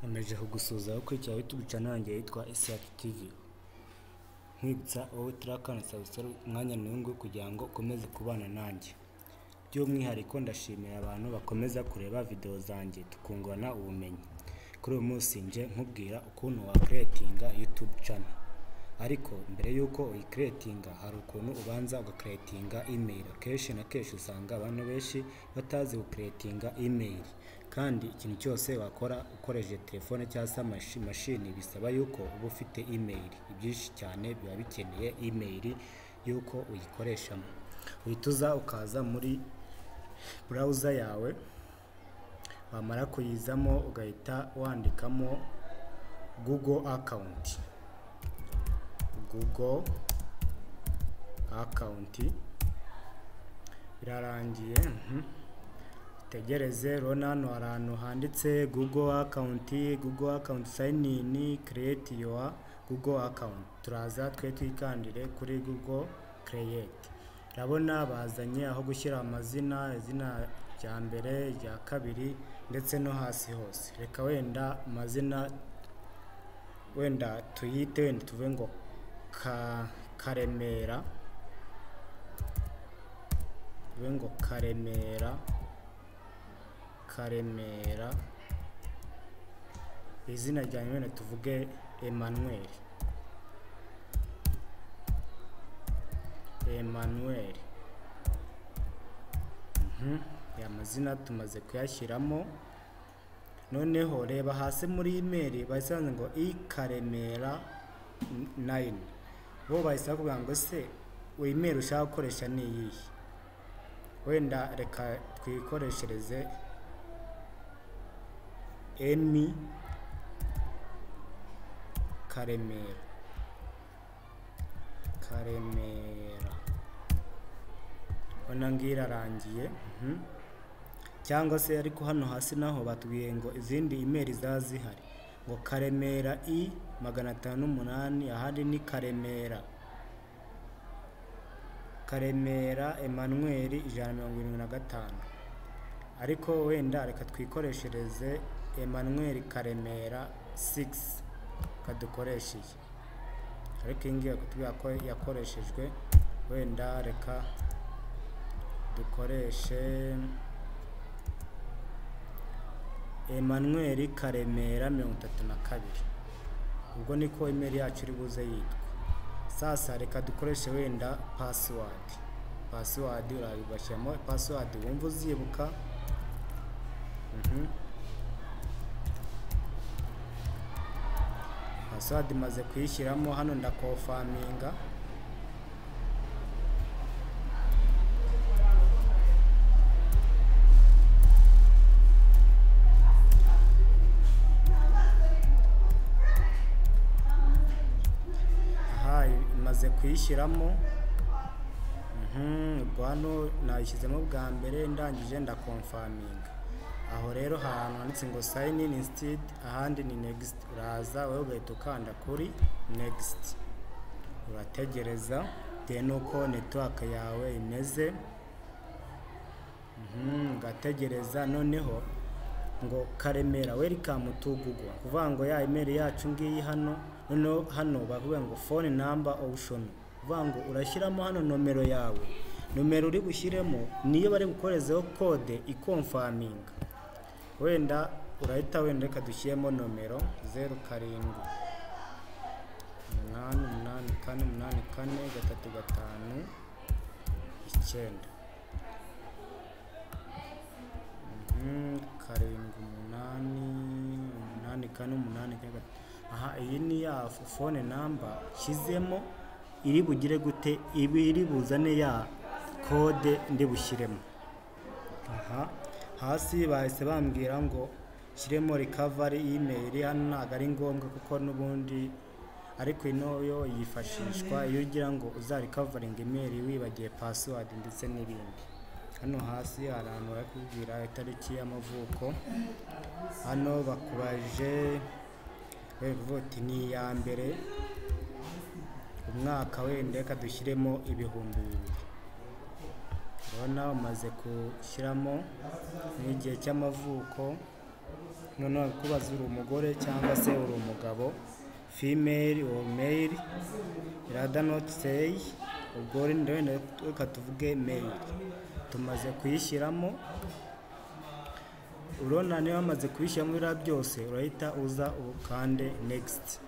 Nameje kugusuza ukurikira YouTube channel yanjye yitwa Isaac TV. Nkwibutsa wowe turakana subscribe umwanya n'ungu kugira ngo ukomeze kubana nanjye. By'umwihariko ndashimira abantu bakomeza kureba video zanjye tukungurana ubumenyi. Kuri uyu munsi nje nkubwira ukuntu wa creatinga YouTube channel. Ariko mbere yuko uyicreatinga hari ukuntu ubanza ugacreatinga email. Kenshi na kenshi usanga abantu benshi batazi gucreatinga email. Kandi ikintu cyose wakora ukoresheje telefone cyangwa se machine bisaba yuko uba ufite email. Ibyinshi cyane biba bikeneye email yuko uyikoresha. Uhituza ukaza muri browser yawe, wamara kuyizamo ugahita wandikamo Google account. Birarangiye. Tegereze Ronano ahantu handitse Google account sign in, create your Google account. Turaza twe twikandire kuri Google create. Urabona bazanye aho gushyira amazina, izina rya mbere, rya kabiri ndetse no hasi hose. Reka wenda amazina wenda tuyite wenda tuve ngo Karemera. Tuve ngo Karemera. Izina rya nyine tuvuge Emmanuel. Ya mazina tumaze kuyashyiramo. Noneho reba hasi muri email basanze ngo Karemera 9. Bo bahise kuvuga ngo se email ushaka gukoresha ni iyi. Wenda reka twikoreshereze Emi Karemera. Ona ngira rangiye. Cyangwa se ariko hano hasi naho batubwiye ngo izindi email zazihari ngo Karemera 508, ahandi ni Karemera Emmanuel 175. Ariko wenda reka twikoreshereze Emmanuel Karemera 6 kadukoresheje. Ariko ingiye kutubwira ko yakoreshejwe, wenda reka dukoreshe Emmanuel Karemera 32. Ubwo niko email yacu iri buze yitwa. Sasa reka dukoreshe wenda password urabibashyamo password wumva uzibuka. Password maze kuyishyiramo hano ndakonfaminga. Maze kuyishyiramo. Ubwo hano nayishyizemo bwa mbere ndangije ndakonfaminga. Aho rero ahantu handitse ngo sign in instead, ahandi ni next. Uraza wowe ugahita ukanda kuri next. Urategereza nuko network yawe imeze. Ugategereza. Noneho ngo Karemera welcome to Google. Kuvuga ngo ya email yacu ngiyi hano. Noneho hano bavuga ngo phone number option. Kuvuga ngo urashyiramo hano nomero yawe. Nomero uri bushyiremo niyo bari gukorezeho code ikonfaminga. Wenda urahita wenda reka dushyiremo nomero 07 Aha, iyi ni ya phone number shizemo iri bugire gute, iri buzane ya code ndi bushyiremo. Hasi bahise bambwira ngo shiremo recovery email. Hano ntago ari ngombwa kuko n'ubundi ariko ino yo yifashishwa iyo ugira ngo uza recovering email wibagiye password ndetse n'ibindi. Hano hasi hari ahantu bakubwira itariki y'amavuko. Hano bakubaje vote ni ya mbere umwaka, wenda reka dushyiremo 2000. Urabona umaze gushyiramo n'igihe cy'amavuko. noneho kubaza uri umugore cyangwa se uri umugabo, female or male, rather not say, ubwo reka tuvuge male. Tumaze kuyishyiramo, urabona niba wamaze kuyishyiramo biriya byose urahita uza ukande next.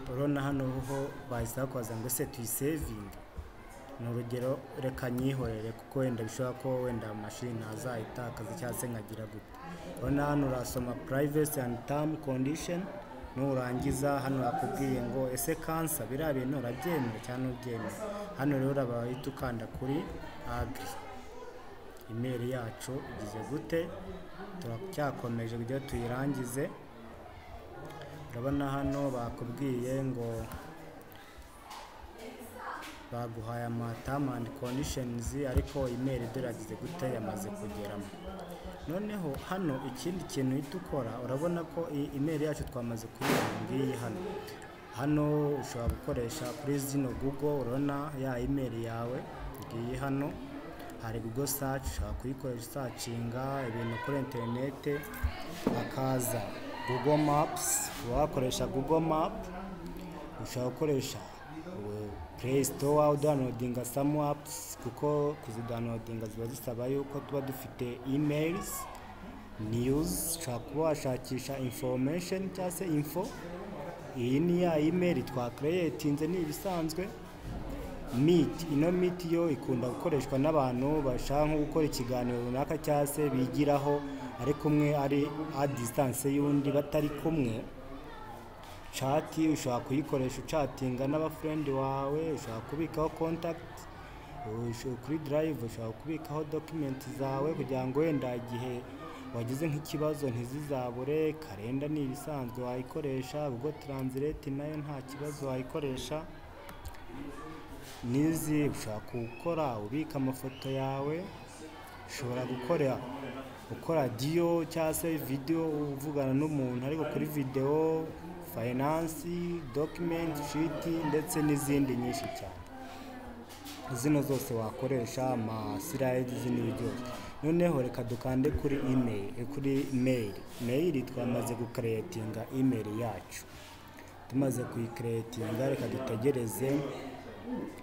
Urabona hano ho bahise bakubaza ngo ese tuyisevinge. Ni urugero reka nyihorere kuko wenda bishobora ko wenda mashini ntazayitakaza cyangwa se nkagira gute. Urabona hano urasoma privacy and term condition, nurangiza hano bakubwiye ngo ese cancer biriya bintu urabyemera cyangwa ntubyemera. Hano rero urabahita ukanda kuri agree. Email yacu igize gute, turacyakomeje kugira tuyirangize. Urabona hano bakubwiye ngo baguhaye term and conditions, ariko email duragize gute yamaze kugeramo. Noneho hano ikindi kintu uhita ukora, urabona ko email yacu twamaze kuyibona hano ushobora gukoresha kuri zino Google. Urabona ya email yawe ngiyi hano, hari Google search, ushobora kuyikoresha searchinga ibintu kuri internet, hakaza Google Maps, wakoresha Google Map, ushobora gukoresha Play Store downloadinga some apps, kuko kuzidownloadinga ziba zisaba yuko tuba dufite emails, news, ushobora kuba washakisha information cyangwa se info. Iyi ni ya email twacreatinze, ni ibisanzwe. Meet, ino Meet yo ikunda gukoreshwa n'abantu bashaka nko gukora ikiganiro runaka cyangwa se bigiraho ariko umwe ari a distance y'undi batari kumwe. Chat ushobora kuyikoresha uchatinga n'abafriend wawe, ushobora kubikaho contact, kuri drive ushobora kubikaho documents zawe kugira ngo wenda igihe wagize nk'ikibazo ntizizabure. Kalenda ni ibisanzwe wayikoresha, Google Translate nayo nta kibazo wayikoresha. Nizi ushaka gukora ubika amafoto yawe, ushobora gukora audio cyangwa se video uvugana n'umuntu ariko kuri video, finance, document, sheet ndetse n'izindi nyinshi cyane. Zino zose wakoresha ama slides n'ibyo. Noneho reka dukande kuri email, kuri mail twamaze gucreatinga email yacu. Tumaze kuyicreatinga reka dutegereze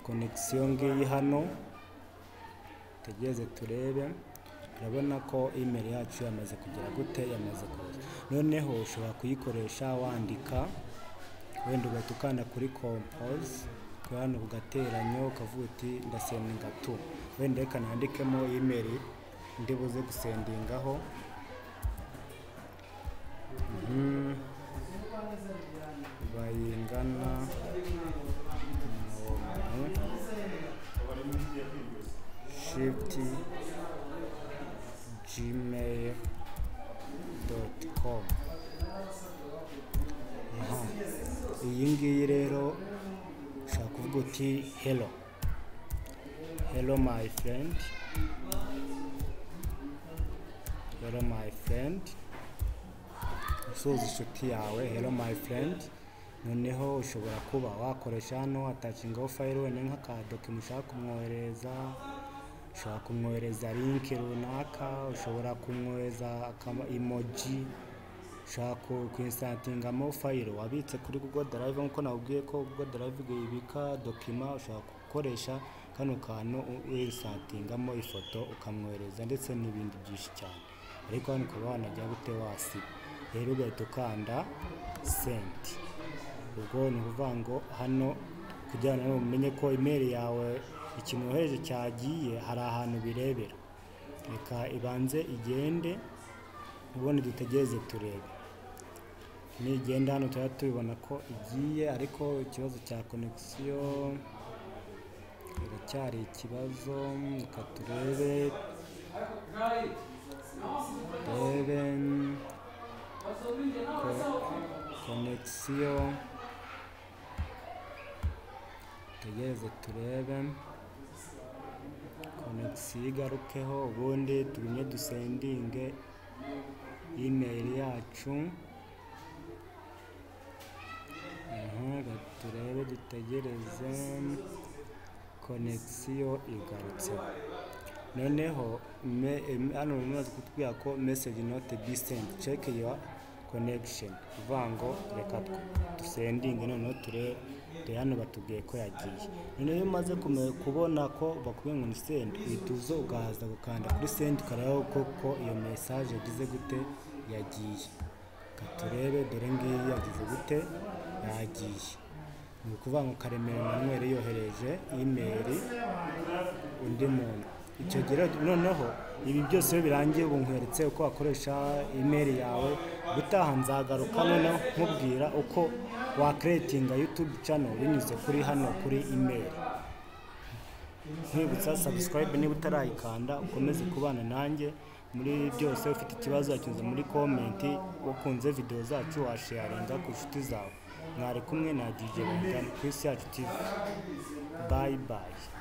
connection ngiyi hano, tegereze turebe. Urabona ko email yacu yamaze kugera gute, yamaze kuza. Noneho ushobora kuyikoresha wandika, wenda ugatukana kuri compose, kwa hano ugateranyo ukavuga uti ndasendinga tu, wenda reka nandikemo email ndibuze gusendingaho. Bayingana shift gmail.com. Iyi ngiyi rero ushaka kuvuga uti hello my friend, usoza inshuti yawe hello my friend. Noneho ushobora kuba wakoresha hano attachingaho file wenda nk'akadocument ushaka kumwohereza, ushobora kumwohereza link runaka, ushobora kumwohereza emoji, ushaka kuinsertingamo file wabitse kuri Google Drive. Nkuko nabwiye ko Google Drive ibika document, ushaka gukoresha kano kantu uinsertingamo ifoto ukamwohereza ndetse n'ibindi byinshi cyane. Ariko hano kuba wanajya gute wasi rero ugahita ukanda send. Ubwo ni ukuvuga ngo hano kugira ngo umenye ko email yawe ikintu wohereje cyagiye, hari ahantu birebera. Reka ibanze igende ubundi dutegereze turebe. Nigenda hano tuba tubibona ko igiye, ariko ikibazo cya connection iracyari ikibazo. Reka turebe connection, tegereze turebe connection igarukeho, ubundi tugumye dusendinge email yacu. Turebe dutegereze connection igarutse. noneho hano mumaze kutubwira ko message not be sent, check your connection, kuvuga ngo reka dusendinge noneho turebe hano batubwiye ko yagiye. Noneho iyo umaze kubona ko bakubwiye ngo ni send, uhita ugahaza gukanda kuri send ukareba koko iyo message yagize gute yagiye. Turebe dore ngiyi yagize gute yagiye. Ni ukuvuga ngo Karemera Emmanuel yohereje email undi muntu. Icyo gihe noneho ibi byose birangiye ubu nkweretse uko wakoresha email yawe. Gutaha nzagaruka noneho nkubwira uko wa creating YouTube channel binyuze kuri hano kuri email. Nkwibutsa subscribe niba utarayikanda, ukomeze kubana nanjye muri byose. Ufite ikibazo yacyuze muri comment, wakunze video zacu washaringa ku nshuti zawe. Mwari kumwe na DJ Bengani ku Isi Yacu TV. Bye bye.